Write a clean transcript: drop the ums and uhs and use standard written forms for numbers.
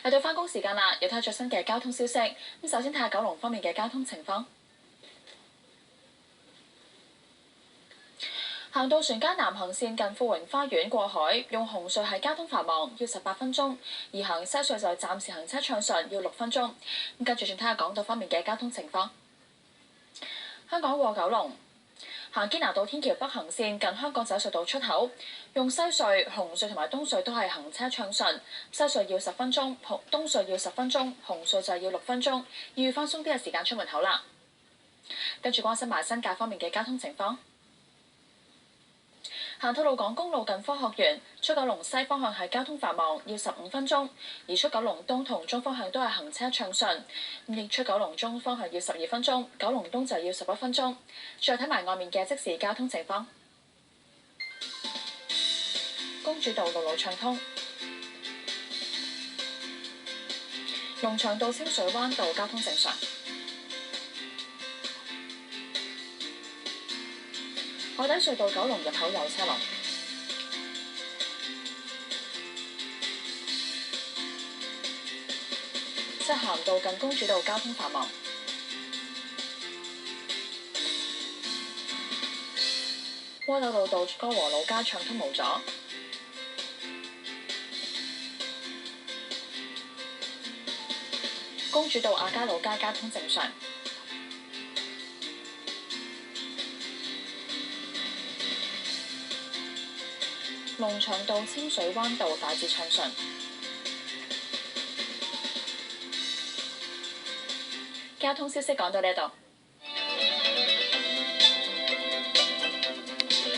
又到返工時間啦，要睇下最新嘅交通消息。咁首先睇下九龍方面嘅交通情況。行到船街南行線近富榮花園過海，用紅隧係交通繁忙，要18分鐘；而行西隧就暫時行車暢順，要6分鐘。咁跟住轉睇下港島方面嘅交通情況。香港過九龍，行堅拿道天橋北行線近香港仔隧道出口，用西隧、紅隧同埋東隧都係行車暢順。西隧要10分鐘，東隧要10分鐘，紅隧就要6分鐘，要放鬆啲嘅時間出門口啦。跟住關心埋新界方面嘅交通情況。行吐露港公路近科學園，出九龍西方向係交通繁忙，要15分鐘；而出九龍東同中方向都係行車暢順。亦出九龍中方向要12分鐘，九龍東就要11分鐘。再睇埋外面嘅即時交通情況。公主道路路暢通，龍翔道清水灣道交通正常。海底隧道九龍入口有車龍，漆咸道近公主道交通繁忙，窩打老道歌和老街暢通無阻，公主道亞皆老街交通正常。龍翔道清水灣道大致暢順。交通消息講到呢度。